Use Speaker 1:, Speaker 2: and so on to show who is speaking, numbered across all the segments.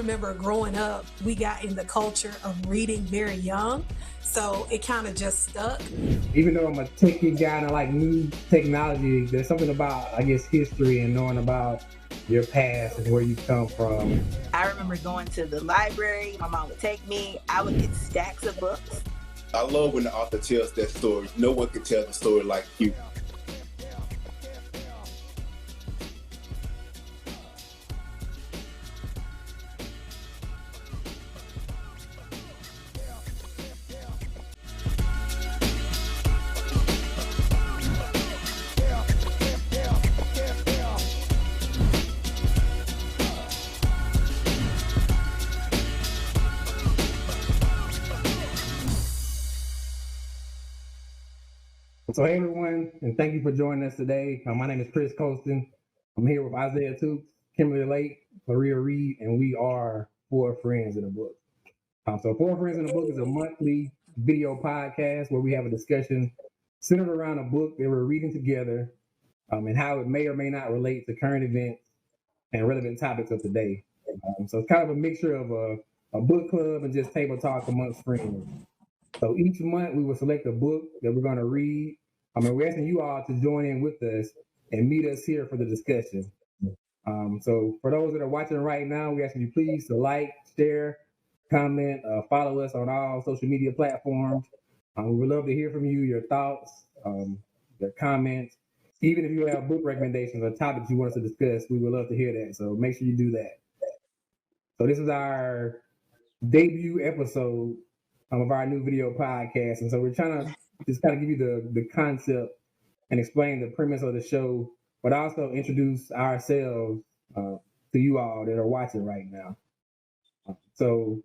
Speaker 1: remember growing up, we got in the culture of reading very young. So it kind of just stuck.
Speaker 2: Even though I'm a techie guy and I like new technology, there's something about, I guess, history and knowing about your past and where you come from.
Speaker 3: I remember going to the library. My mom would take me. I would get stacks of books.
Speaker 4: I love when the author tells that story. No one can tell the story like you.
Speaker 2: So hey everyone, and thank you for joining us today. My name is Chris Colston. I'm here with Isaiah Tukes, Kimberly Lake, Maria Reed, and we are Four Friends in a Book. So Four Friends in a Book is a monthly video podcast where we have a discussion centered around a book that we're reading together and how it may or may not relate to current events and relevant topics of today. So it's kind of a mixture of a book club and just table talk amongst friends. So each month we will select a book that we're going to read. We're asking you all to join in with us and meet us here for the discussion. So for those that are watching right now, we ask you please to like, share, comment, follow us on all social media platforms. We would love to hear from you, your thoughts, your comments. Even if you have book recommendations or topics you want us to discuss, we would love to hear that. So make sure you do that. So this is our debut episode of our new video podcast. And so we're trying to just kind of give you the concept and explain the premise of the show, but also introduce ourselves to you all that are watching right now. So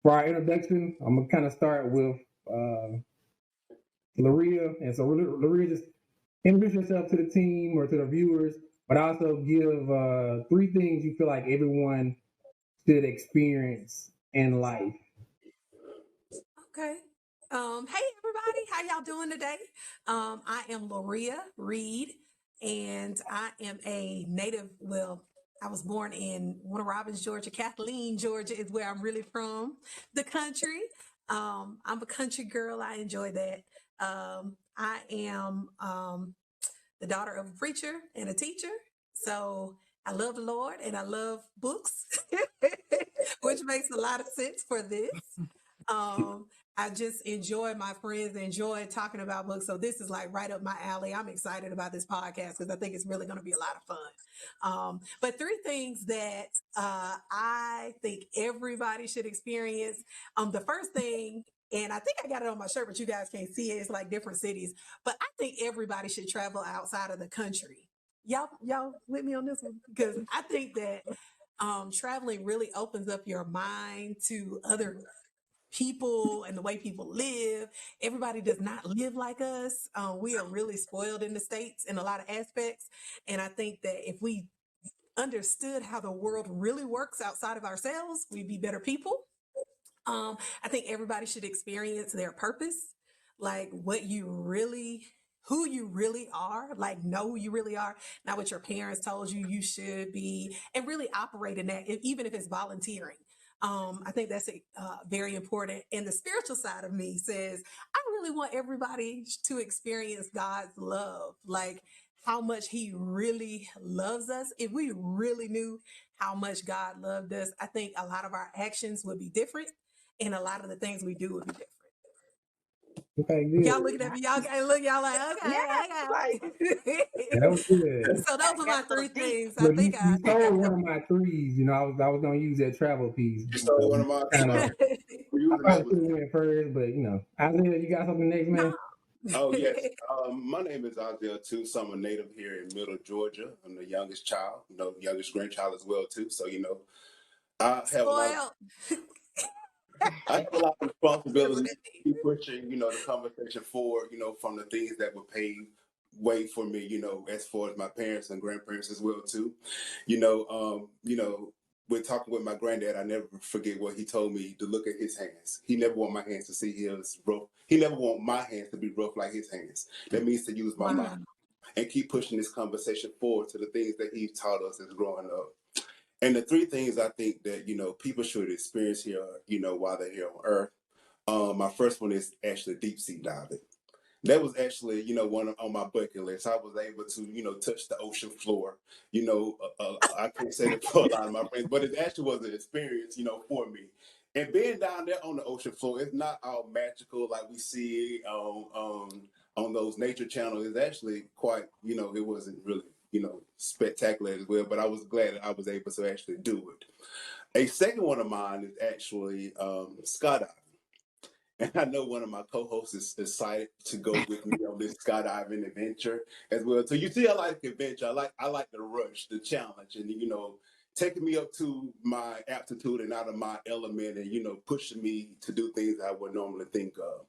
Speaker 2: for our introduction, I'm going to kind of start with Laria. And so Laria, just introduce yourself to the team or to the viewers, but also give 3 things you feel like everyone should experience in life.
Speaker 1: Okay. Hey everybody, how y'all doing today? I am Laria Reed, and I am a native. Well, I was born in Warner Robins, Georgia. Kathleen, Georgia is where I'm really from, the country. I'm a country girl. I enjoy that. I am the daughter of a preacher and a teacher. So I love the Lord and I love books, which makes a lot of sense for this. I just enjoy my friends, enjoy talking about books. So this is like right up my alley. I'm excited about this podcast because I think it's really going to be a lot of fun. But 3 things that I think everybody should experience. The first thing, and I think I got it on my shirt, but you guys can't see it. It's like different cities. But I think everybody should travel outside of the country. Y'all with me on this one? Because I think that traveling really opens up your mind to other people and the way people live. Everybody does not live like us. We are really spoiled in the States in a lot of aspects. And I think that if we understood how the world really works outside of ourselves, we'd be better people. I think everybody should experience their purpose, like who you really are, like know who you really are, not what your parents told you you should be, and really operate in that, even if it's volunteering. I think that's very important. And the spiritual side of me says, I really want everybody to experience God's love, like how much he really loves us. If we really knew how much God loved us, I think a lot of our actions would be different and a lot of the things we do would be different.
Speaker 2: Okay, good.
Speaker 1: Y'all looking at me, y'all can't look, y'all like, okay.
Speaker 2: That was good.
Speaker 1: So those are my 3 things.
Speaker 2: Look, you stole one of my 3s. I was going to use that travel piece.
Speaker 4: You stole one of my
Speaker 2: I probably went first, but Isaiah, you got something next, man?
Speaker 4: Oh, yes. My name is Isaiah Tukes. I'm a native here in Middle Georgia. I'm the youngest child, youngest grandchild as well, too. So, I have a lot of responsibility to keep pushing, the conversation forward, from the things that would pave way for me, as far as my parents and grandparents as well, too. When talking with my granddad, I never forget what he told me to look at his hands. He never want my hands to see his rough. He never want my hands to be rough like his hands. That means to use my mind and keep pushing this conversation forward to the things that he taught us as growing up. And the three things I think that, people should experience here, while they're here on Earth. My first one is actually deep sea diving. That was actually, one on my bucket list. I was able to, touch the ocean floor. I can't say that for a lot of my friends, but it actually was an experience, for me. And being down there on the ocean floor, it's not all magical like we see on those nature channels. It's actually quite, it wasn't really, spectacular as well. But I was glad that I was able to actually do it. A second one of mine is actually skydiving. And I know one of my co-hosts is excited to go with me on this skydiving adventure as well. So you see, I like adventure. I like the rush, the challenge, and taking me up to my aptitude and out of my element, and pushing me to do things I would normally think of.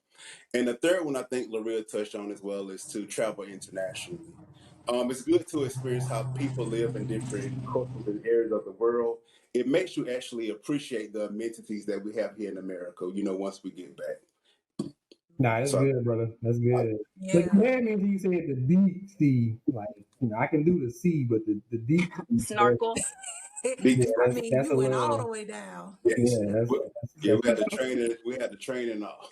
Speaker 4: And the third one I think Loria touched on as well is to travel internationally. It's good to experience how people live in different cultures and areas of the world. It makes you actually appreciate the amenities that we have here in America, once we get back.
Speaker 2: Nah, that's
Speaker 4: So
Speaker 2: good, brother. That's good. But
Speaker 1: Yeah.
Speaker 2: you had me until you said the deep sea. Like, I can do the sea, but the deep sea,
Speaker 3: Snorkel.
Speaker 2: yeah,
Speaker 1: I mean,
Speaker 2: that's
Speaker 1: you
Speaker 2: a
Speaker 1: went all the
Speaker 2: little,
Speaker 1: way down.
Speaker 4: yes.
Speaker 2: yeah, that's,
Speaker 4: Yeah,
Speaker 2: that's
Speaker 4: we had to train it. We had to train and all.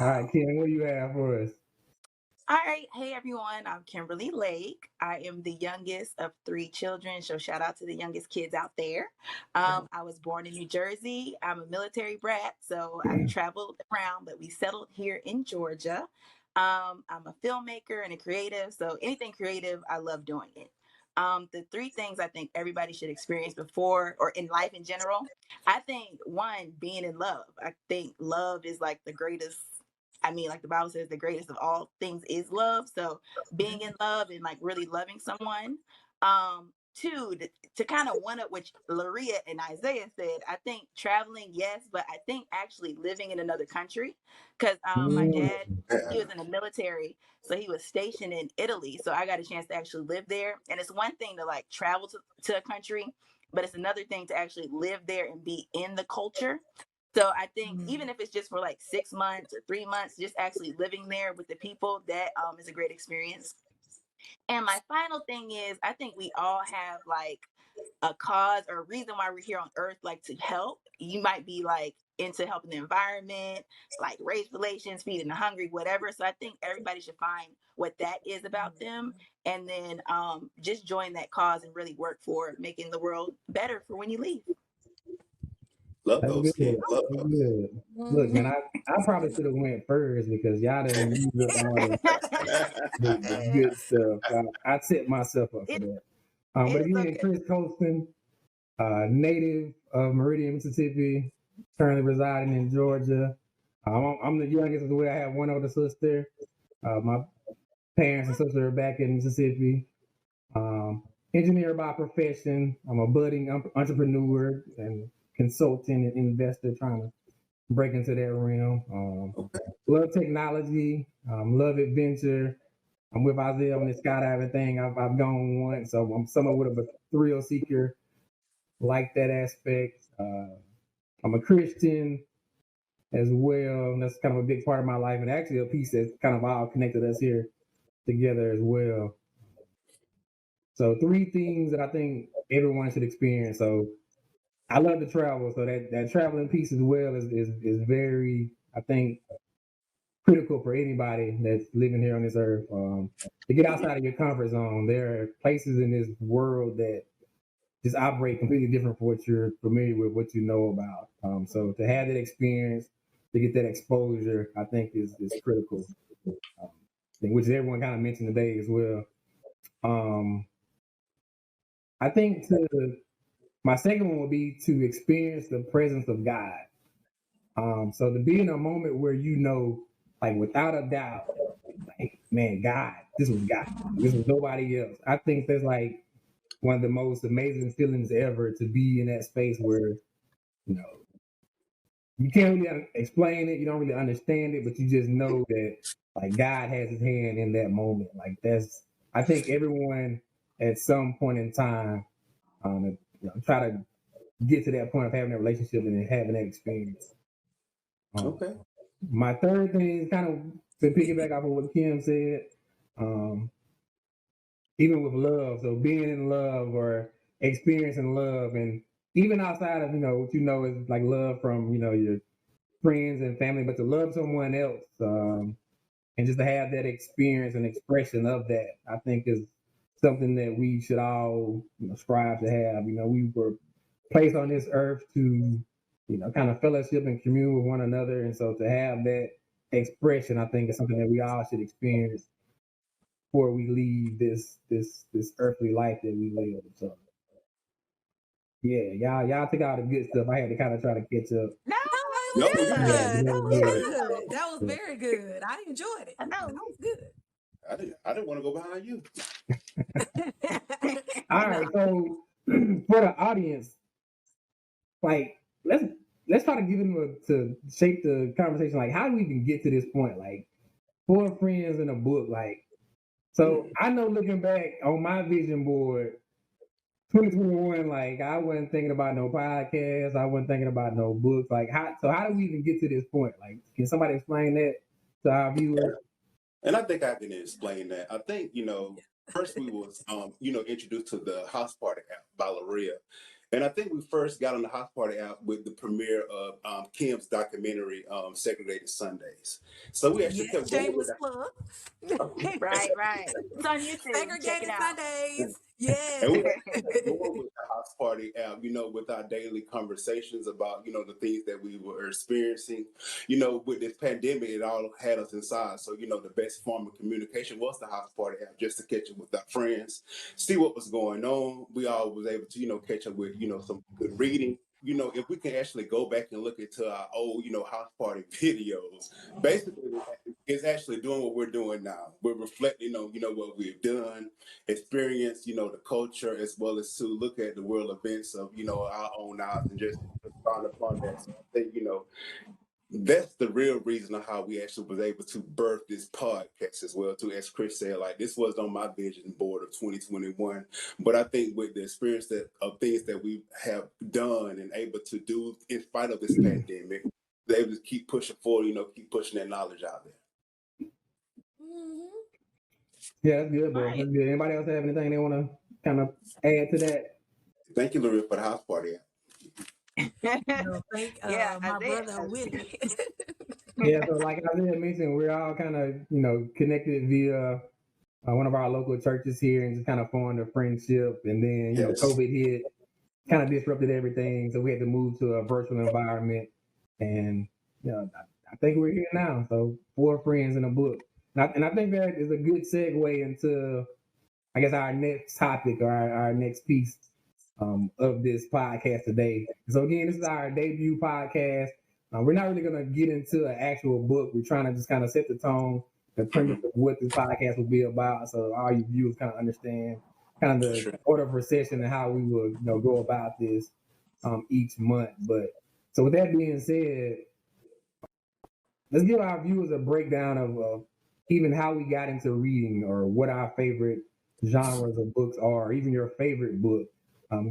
Speaker 2: all right,
Speaker 1: Wow.
Speaker 2: Ken, what do you have for us?
Speaker 3: All right. Hey, everyone. I'm Kimberly Lake. I am the youngest of 3 children. So, shout out to the youngest kids out there. I was born in New Jersey. I'm a military brat. So, I've traveled around, but we settled here in Georgia. I'm a filmmaker and a creative. So, anything creative, I love doing it. The 3 things I think everybody should experience before or in life in general. I think one, being in love. I think love is like the greatest. I mean, like the Bible says, the greatest of all things is love. So being in love and like really loving someone. 2, to kind of one up which Loria and Isaiah said, I think traveling, yes, but I think actually living in another country. Because my dad, he was in the military, so he was stationed in Italy. So I got a chance to actually live there. And it's one thing to like travel to a country, but it's another thing to actually live there and be in the culture. So I think even if it's just for like 6 months or 3 months, just actually living there with the people, that is a great experience. And my final thing is, I think we all have like a cause or a reason why we're here on earth, like to help. You might be like into helping the environment, like race relations, feeding the hungry, whatever. So I think everybody should find what that is about them, and then just join that cause and really work for making the world better for when you leave.
Speaker 4: Love
Speaker 2: That's
Speaker 4: those
Speaker 2: good.
Speaker 4: kids. Love
Speaker 2: That's
Speaker 4: those.
Speaker 2: good. Look, man, I probably should have went first because y'all didn't use up all the good stuff. I set myself up for
Speaker 3: it,
Speaker 2: that. But
Speaker 3: it's
Speaker 2: again,
Speaker 3: okay.
Speaker 2: Chris Colston, native of Meridian, Mississippi, currently residing in Georgia. I'm the youngest as well. I have one older sister. My parents and sister are back in Mississippi. Engineer by profession. I'm a budding entrepreneur and consultant and investor trying to break into that realm. Love technology, love adventure. I'm with Isaiah on this skydiving thing. I've gone once, so I'm somewhat of a thrill seeker, like that aspect. I'm a Christian as well. And that's kind of a big part of my life, and actually a piece that's kind of all connected us here together as well. So 3 things that I think everyone should experience. So I love to travel, so that traveling piece as well is very, I think, critical for anybody that's living here on this earth. To get outside of your comfort zone, there are places in this world that just operate completely different from what you're familiar with, what you know about. So to have that experience, to get that exposure, I think is critical. Which everyone kind of mentioned today as well. I think my second one would be to experience the presence of God. So to be in a moment where like without a doubt, like, man, God, this was God. This was nobody else. I think that's like one of the most amazing feelings ever, to be in that space where, you can't really explain it, you don't really understand it, but you just know that like God has his hand in that moment. Like I think everyone at some point in time, try to get to that point of having a relationship and having that experience.
Speaker 4: Okay.
Speaker 2: My third thing is kind of to piggyback off of what Kim said. Even with love, so being in love or experience and love, and even outside of what is like love from your friends and family, but to love someone else, and just to have that experience and expression of that, I think is something that we should all strive to have. We were placed on this earth to kind of fellowship and commune with one another, and so to have that expression, I think is something that we all should experience before we leave this earthly life that we live. So yeah, y'all took all the good stuff. I had to kind of try to catch up.
Speaker 3: No,
Speaker 1: No,
Speaker 3: that
Speaker 1: it was
Speaker 3: was
Speaker 4: No,
Speaker 1: good.
Speaker 3: good.
Speaker 1: That was
Speaker 2: Yeah.
Speaker 1: good. That was very good. I enjoyed it.
Speaker 3: I know.
Speaker 1: That was good.
Speaker 4: I didn't want to go behind you.
Speaker 2: All right, so for the audience, like let's try to get them to shape the conversation. Like, how do we even get to this point? Like, 4 friends in a book. Like, so I know looking back on my vision board, 2021, like I wasn't thinking about no podcast. I wasn't thinking about no books. Like, how do we even get to this point? Like, can somebody explain that to our viewers?
Speaker 4: And I think I can explain that. I think, first we was, introduced to the House Party app by Loria. And I think we first got on the House Party app with the premiere of Kim's documentary, Segregated Sundays. So we actually kept going with
Speaker 1: Shameless
Speaker 4: that.
Speaker 1: plug.
Speaker 3: Right. It's on YouTube. Check it
Speaker 1: Segregated
Speaker 3: out.
Speaker 1: Sundays. Yes.
Speaker 4: And we actually kept going with the House Party app, with our daily conversations about, the things that we were experiencing. With this pandemic, it all had us inside. So, the best form of communication was the House Party app, just to catch up with our friends, see what was going on. We all was able to, catch up with, some good reading. If we can actually go back and look into our old, House Party videos, basically it's actually doing what we're doing now. We're reflecting on, what we've done, experience, the culture, as well as to look at the world events of, our own eyes and just respond upon that. So I think, that's the real reason of how we actually was able to birth this podcast as well too. As Chris said, like, this was on my vision board of 2021, but I think with the experience of things that we have done and able to do in spite of this pandemic, they're able to keep pushing forward, keep pushing that knowledge out there.
Speaker 1: Mhm.
Speaker 2: Yeah, that's good, bro.
Speaker 3: Right.
Speaker 2: That's good. Anybody else have anything they want to kind of add to that?
Speaker 4: Thank you, Loria, for the House Party.
Speaker 1: No, thank
Speaker 3: Yeah,
Speaker 1: my
Speaker 3: Isaiah.
Speaker 1: brother Willie.
Speaker 2: Yeah, so like Isaiah mentioned, we're all kind of connected via one of our local churches here, and just kind of formed a friendship. And then
Speaker 4: Yes.
Speaker 2: COVID hit, kind of disrupted everything, so we had to move to a virtual environment. And I think we're here now. So 4 friends in a book, and I think that is a good segue into, I guess, our next topic or our next piece of this podcast today. So again, this is our debut podcast. We're not really going to get into an actual book. We're trying to just kind of set the tone, the premise of what this podcast will be about, so all you viewers kind of understand kind of the
Speaker 4: Sure.
Speaker 2: order of recession and how we will go about this each month. But so with that being said, let's give our viewers a breakdown of even how we got into reading, or what our favorite genres of books are, or even your favorite book.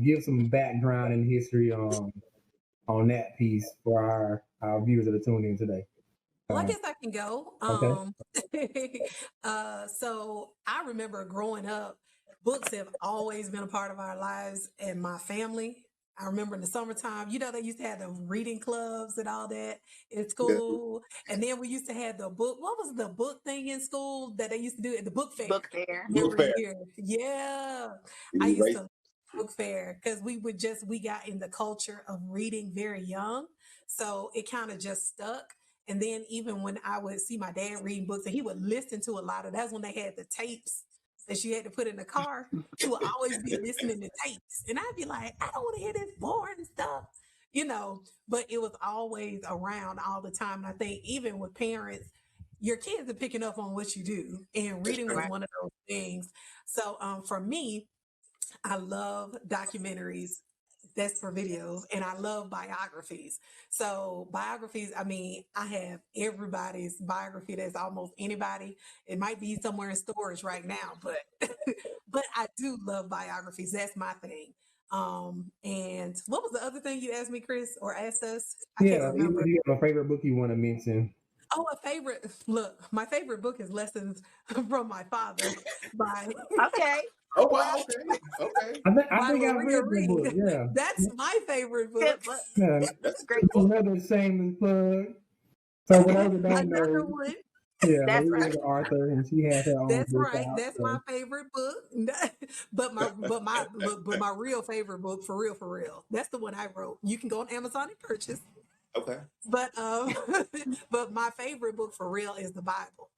Speaker 2: Give some background and history on that piece for our viewers that are tuning in today.
Speaker 1: Well, I guess I can go.
Speaker 2: Okay.
Speaker 1: So I remember growing up, books have always been a part of our lives and my family. I remember in the summertime, they used to have the reading clubs and all that in school. And then we used to have the book. What was the book thing in school that they used to do at the book fair?
Speaker 3: Book fair.
Speaker 4: Book
Speaker 1: Every
Speaker 4: fair.
Speaker 1: year. Yeah. I
Speaker 4: You're
Speaker 1: used
Speaker 4: right.
Speaker 1: to book fair because we got in the culture of reading very young. So it kind of just stuck. And then even when I would see my dad reading books and he would listen to a lot of, that's when they had the tapes that she had to put in the car. He would always be listening to tapes. And I'd be like, I don't want to hear this boring stuff, but it was always around all the time. And I think even with parents, your kids are picking up on what you do. And reading was
Speaker 3: Right.
Speaker 1: one of those things. So for me, I love documentaries. That's for videos. And I love biographies. So biographies, I have everybody's biography. That's almost anybody. It might be somewhere in storage right now, but but I do love biographies. That's my thing. And what was the other thing you asked me, Chris, or asked us? I can't remember.
Speaker 2: Do you have a favorite book you want to mention?
Speaker 1: Oh, a favorite. Look, my favorite book is Lessons from My Father by
Speaker 3: Okay.
Speaker 4: Oh wow, okay, okay.
Speaker 2: I
Speaker 1: by
Speaker 2: think I
Speaker 1: Maria
Speaker 2: read the book.
Speaker 1: Reed.
Speaker 2: Yeah.
Speaker 1: That's my favorite book.
Speaker 3: Good book.
Speaker 2: Yeah.
Speaker 3: It's
Speaker 4: That's
Speaker 3: a great book.
Speaker 2: Another shameless plug. So for those that don't
Speaker 1: Another
Speaker 2: know,
Speaker 1: one.
Speaker 2: yeah,
Speaker 3: That's
Speaker 2: Maria
Speaker 3: right.
Speaker 2: is an author and she has her own
Speaker 1: That's
Speaker 2: book
Speaker 1: right.
Speaker 2: out.
Speaker 1: That's my
Speaker 2: So
Speaker 1: favorite book. But my real favorite book for real. That's the one I wrote. You can go on Amazon and purchase.
Speaker 4: okay.
Speaker 1: But but my favorite book for real is the Bible.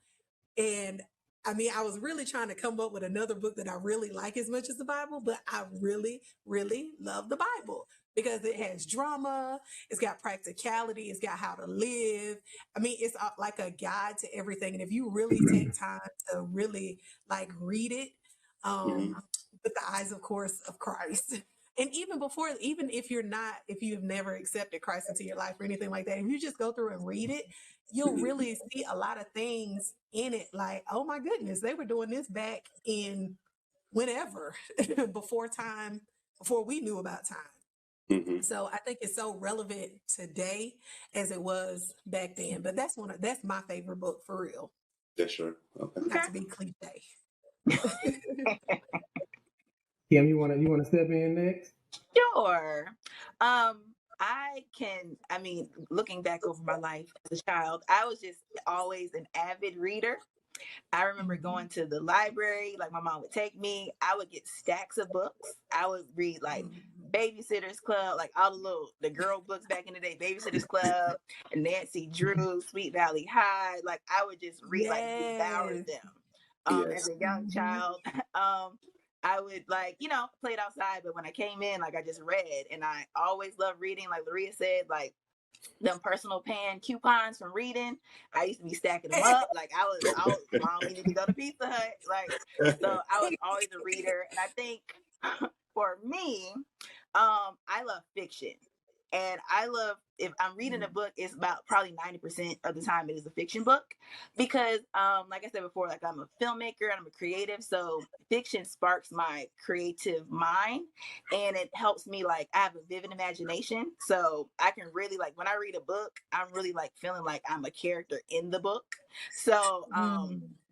Speaker 1: And I mean, I was really trying to come up with another book that I really like as much as the Bible, but I really, really love the Bible because it has drama, it's got practicality, it's got how to live. I mean, it's like a guide to everything. And if you really take time to really like read it,
Speaker 4: Hmm.
Speaker 1: with the eyes, of course, of Christ. And even before, even if you're not, if you've never accepted Christ into your life or anything like that, if you just go through and read it, you'll
Speaker 4: Hmm.
Speaker 1: really see a lot of things in it. Like, oh my goodness, they were doing this back in whenever, before time, before we knew about time.
Speaker 4: Hmm.
Speaker 1: So I think it's so relevant today as it was back then. But that's my favorite book for real.
Speaker 4: That's sure. Okay.
Speaker 1: Not
Speaker 3: Okay.
Speaker 1: to be cliche.
Speaker 2: Kim, you wanna step in next?
Speaker 3: Sure. I mean, looking back over my life as a child, I was just always an avid reader. I remember going to the library, like my mom would take me. I would get stacks of books. I would read like Babysitter's Club, like all the girl books back in the day, Babysitter's Club, and Nancy Drew, Sweet Valley High. Like I would just read, like devour
Speaker 1: Yes.
Speaker 3: them. As
Speaker 4: Yes.
Speaker 3: a young child. I would like, play it outside, but when I came in, like I just read and I always loved reading. Like Loria said, like them personal pan coupons from reading. I used to be stacking them up. Like mom, we need to go to Pizza Hut. Like, so I was always a reader. And I think for me, I love fiction. And I love, if I'm reading a book, it's about probably 90% of the time it is a fiction book. Because like I said before, like I'm a filmmaker and I'm a creative. So fiction sparks my creative mind and it helps me, like I have a vivid imagination. So I can really, like when I read a book, I'm really like feeling like I'm a character in the book. So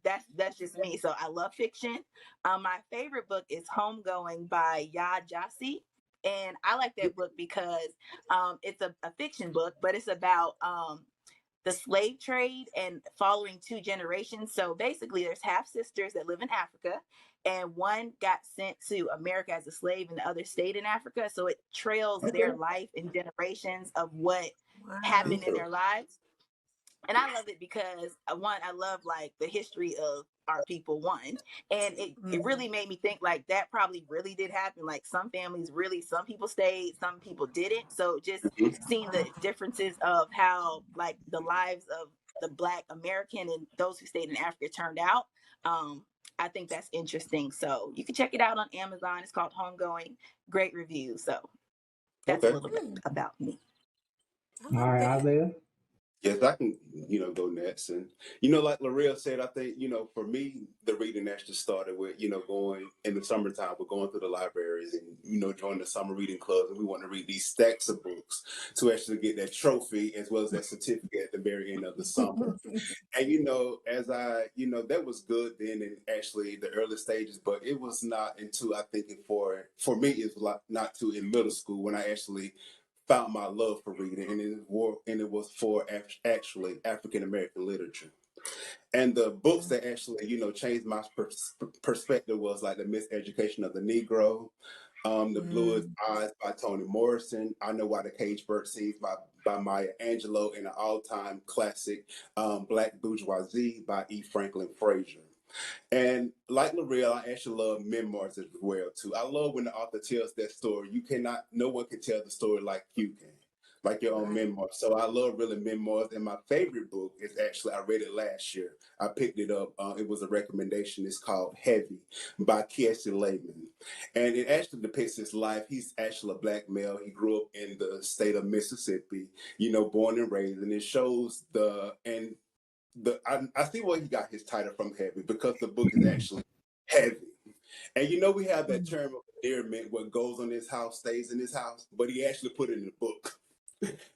Speaker 3: that's just me. So I love fiction. My favorite book is Homegoing by Yaa Gyasi. And I like that book because it's a fiction book, but it's about the slave trade and following two generations. So basically, there's half sisters that live in Africa, and one got sent to America as a slave, and the other stayed in Africa. So it trails their life and generations of what
Speaker 1: Wow.
Speaker 3: happened in their lives. And I love it because one, I love like the history of our people, one, and it really made me think like that probably really did happen. Like some families really, some people stayed, some people didn't. So just
Speaker 4: Mhm.
Speaker 3: seeing the differences of how like the lives of the Black American and those who stayed in Africa turned out. I think that's interesting. So you can check it out on Amazon. It's called Homegoing. Great review. So that's a
Speaker 4: Okay.
Speaker 3: little bit about me.
Speaker 1: I
Speaker 2: All
Speaker 1: like
Speaker 2: right,
Speaker 1: that.
Speaker 2: Isaiah.
Speaker 4: Yes, I can, go next. And, like L'Oreal said, I think, for me, the reading actually started with, going in the summertime, we're going through the libraries and, joining the summer reading clubs. And we want to read these stacks of books to actually get that trophy as well as that certificate at the very end of the summer. And, as that was good then in actually the early stages, but it was not until I think for me, it's not too in middle school when I actually found my love for reading, and it was for actually African American literature. And the books that actually, changed my perspective was like The Miseducation of the Negro, The Bluest Eyes by Toni Morrison, I Know Why the Caged Bird Sings by Maya Angelou, and an all-time classic, Black Bourgeoisie by E. Franklin Frazier. And like L'Oreal, I actually love memoirs as well too. I love when the author tells that story. No one can tell the story like you can, like your own
Speaker 1: Right.
Speaker 4: memoir. So I love really memoirs. And my favorite book is actually, I read it last year. I picked it up. It was a recommendation. It's called Heavy by Kiese Laymon. And it actually depicts his life. He's actually a Black male. He grew up in the state of Mississippi, born and raised. And it shows I see where he got his title from, Heavy, because the book is actually heavy. And we have that term of endearment, what goes on his house stays in his house, but he actually put it in the book.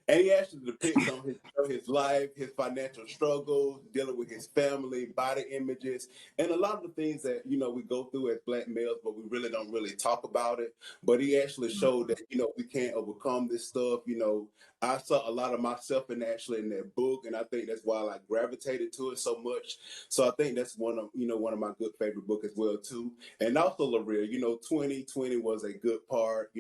Speaker 4: And he actually depicts on his life, his financial struggles, dealing with his family, body images, and a lot of the things that we go through as Black males, but we really don't really talk about it. But he actually showed that we can't overcome this stuff. I saw a lot of myself in that book, and I think that's why I gravitated to it so much. So I think that's one of my good favorite book as well too. And also Laria, 2020 was a good part.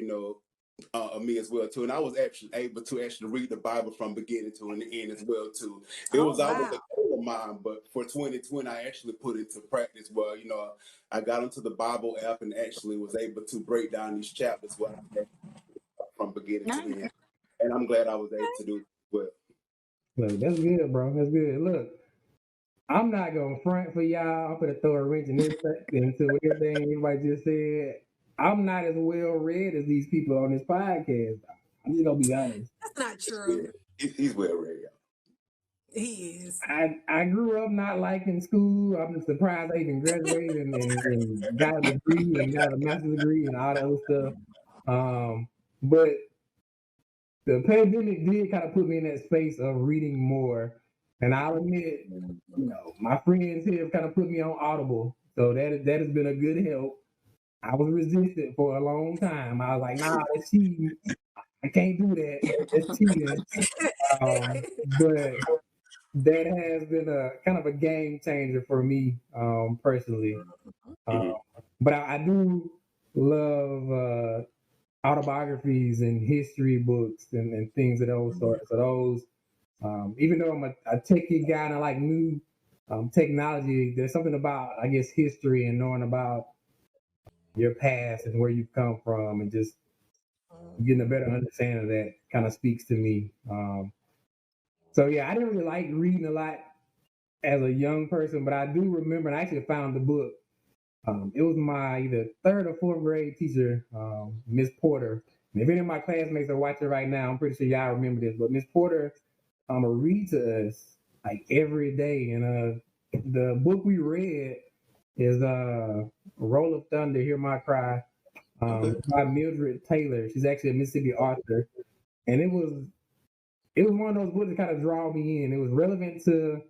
Speaker 4: Of me as well too, and I was actually able to read the Bible from beginning to the end as well too. It
Speaker 1: Oh
Speaker 4: was always a
Speaker 1: wow.
Speaker 4: goal of mine, but for 2020, I actually put it to practice. Well, I got into the Bible app and actually was able to break down these chapters from beginning to
Speaker 3: Nice.
Speaker 4: end, and I'm glad I was able to do it as well.
Speaker 2: Look, that's good, bro. That's good. Look, I'm not gonna front for y'all. I'm gonna throw a wrench in into everything everybody just said. I'm not as well read as these people on this podcast. I'm just gonna be honest.
Speaker 1: That's not true.
Speaker 4: Yeah, he's well read.
Speaker 1: He is.
Speaker 2: I grew up not liking school. I'm surprised I even graduated and got a degree and got a master's degree and all that other stuff. But the pandemic did kind of put me in that space of reading more. And I'll admit, my friends here have kind of put me on Audible. So that has been a good help. I was resistant for a long time. I was like, nah, that's cheating. I can't do that. That's cheating. But that has been a kind of a game changer for me personally.
Speaker 4: Mhm.
Speaker 2: But I do love autobiographies and history books and things of those sorts. So those, even though I'm a techie guy and I like new technology, there's something about, I guess, history and knowing about your past and where you've come from and just getting a better understanding of that kind of speaks to me. So yeah, I didn't really like reading a lot as a young person, but I do remember, and I actually found the book. It was my either third or fourth grade teacher, Miss Porter. And if any of my classmates are watching right now, I'm pretty sure y'all remember this, but Miss Porter would read to us like every day. And the book we read is Roll of Thunder, Hear My Cry, by Mildred Taylor. She's actually a Mississippi author. And it was one of those books that kind of draw me in. It was relevant to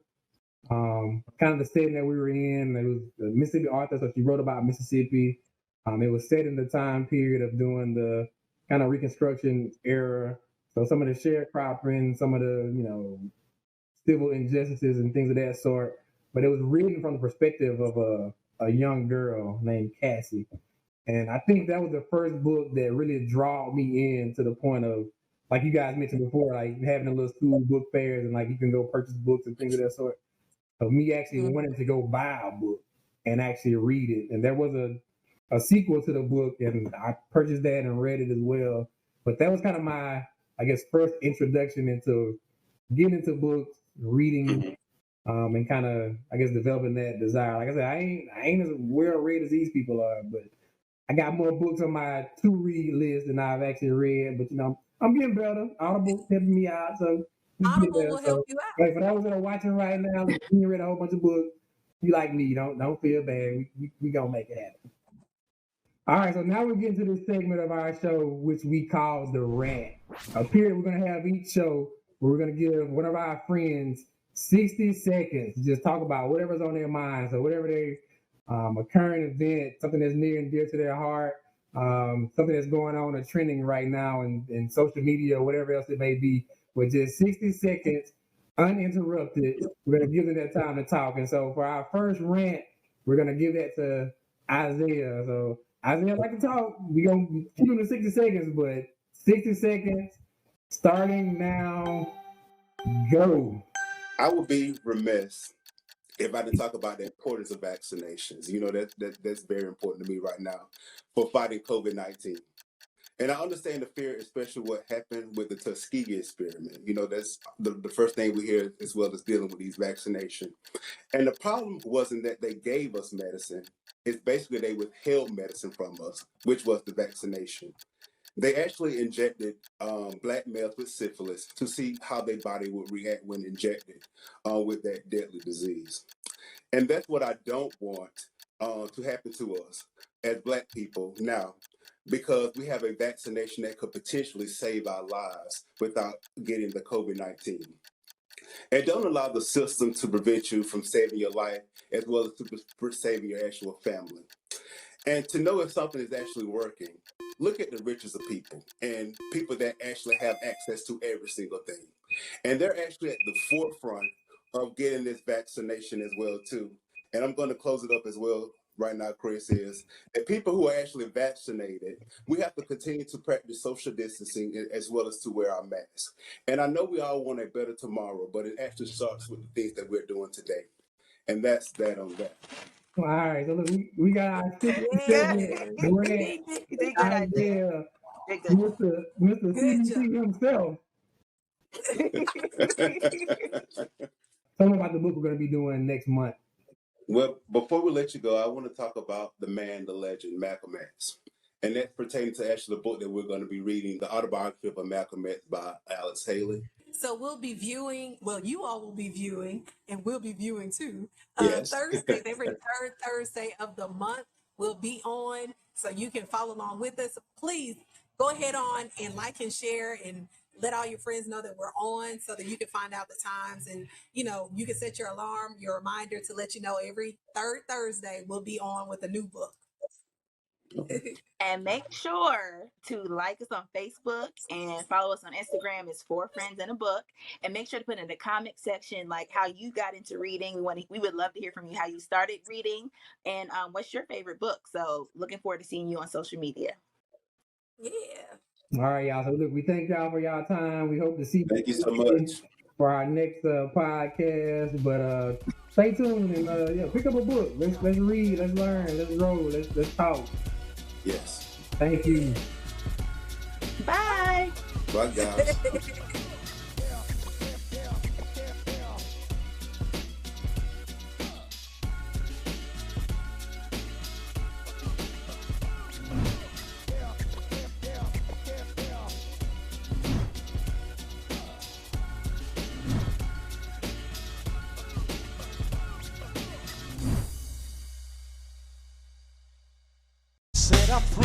Speaker 2: kind of the setting that we were in. It was the Mississippi author, so she wrote about Mississippi. It was set in the time period of doing the kind of Reconstruction era. So some of the sharecropping, some of the civil injustices and things of that sort. But it was written from the perspective of a young girl named Cassie. And I think that was the first book that really drew me in to the point of, like you guys mentioned before, like having a little school book fairs and like you can go purchase books and things of that sort. Of me actually wanting to go buy a book and actually read it. And there was a sequel to the book, and I purchased that and read it as well. But that was kind of my, I guess, first introduction into getting into books, reading, and kind of, I guess, developing that desire. Like I said, I ain't as well read as these people are, but I got more books on my to read list than I've actually read. But I'm getting better. Audible helping me out, so we get
Speaker 1: Audible
Speaker 2: there.
Speaker 1: will help
Speaker 2: So
Speaker 1: you out.
Speaker 2: like for those that are watching right now, you read a whole bunch of books. You like me, don't feel bad. We gonna make it happen. All right, so now we're getting to this segment of our show, which we call the rant. A period we're gonna have each show where we're gonna give one of our friends 60 seconds to just talk about whatever's on their mind. So whatever they a current event, something that's near and dear to their heart, something that's going on or trending right now in social media or whatever else it may be, with just 60 seconds uninterrupted. We're going to give them that time to talk. And so for our first rant, we're going to give that to Isaiah. So Isaiah like to talk. We're going to keep him to 60 seconds, but 60 seconds starting now. Go.
Speaker 4: I would be remiss if I didn't talk about the importance of vaccinations. That's very important to me right now for fighting COVID-19. And I understand the fear, especially what happened with the Tuskegee experiment. That's the first thing we hear as well as dealing with these vaccinations. And the problem wasn't that they gave us medicine. It's basically they withheld medicine from us, which was the vaccination. They actually injected Black males with syphilis to see how their body would react when injected with that deadly disease. And that's what I don't want to happen to us as Black people. Now, because we have a vaccination that could potentially save our lives without getting the COVID-19. And don't allow the system to prevent you from saving your life as well as to saving your actual family. And to know if something is actually working, look at the richest of people and people that actually have access to every single thing. And they're actually at the forefront of getting this vaccination as well too. And I'm going to close it up as well right now, Chris, is that people who are actually vaccinated, we have to continue to practice social distancing as well as to wear our masks. And I know we all want a better tomorrow, but it actually starts with the things that we're doing today. And that's that on that.
Speaker 2: All right, so look, we got our 60 segment.
Speaker 1: Yes.
Speaker 2: Brad,
Speaker 3: You did good, Isaiah.
Speaker 2: Isaiah,
Speaker 3: Did good.
Speaker 2: Mr.
Speaker 1: Good
Speaker 2: CDC himself. Tell me about the book we're going to be doing next month.
Speaker 4: Well, before we let you go, I want to talk about the man, the legend, Malcolm X. And that's pertaining to actually the book that we're going to be reading, the autobiography of Malcolm X by Alex Haley.
Speaker 1: So we'll be viewing, well, you all will be viewing, and we'll be viewing too.
Speaker 4: Yes.
Speaker 1: Thursdays, every third Thursday of the month will be on. So you can follow along with us. Please go ahead on and like and share and let all your friends know that we're on so that you can find out the times. And, you know, you can set your alarm, your reminder to let you know every third Thursday we'll be on with a new book.
Speaker 3: And make sure to like us on Facebook and follow us on Instagram. It's 4 Friends in a Book. And make sure to put in the comment section like how you got into reading. We would love to hear from you how you started reading and what's your favorite book. So looking forward to seeing you on social media.
Speaker 1: Yeah.
Speaker 2: All right, y'all. So look, we thank y'all for y'all time. We hope to see
Speaker 4: Thank you so much.
Speaker 2: for our next podcast. But stay tuned and pick up a book. Let's read, let's learn, let's roll, let's talk.
Speaker 4: Yes.
Speaker 2: Thank you.
Speaker 3: Bye.
Speaker 4: Bye, guys.
Speaker 5: Set up.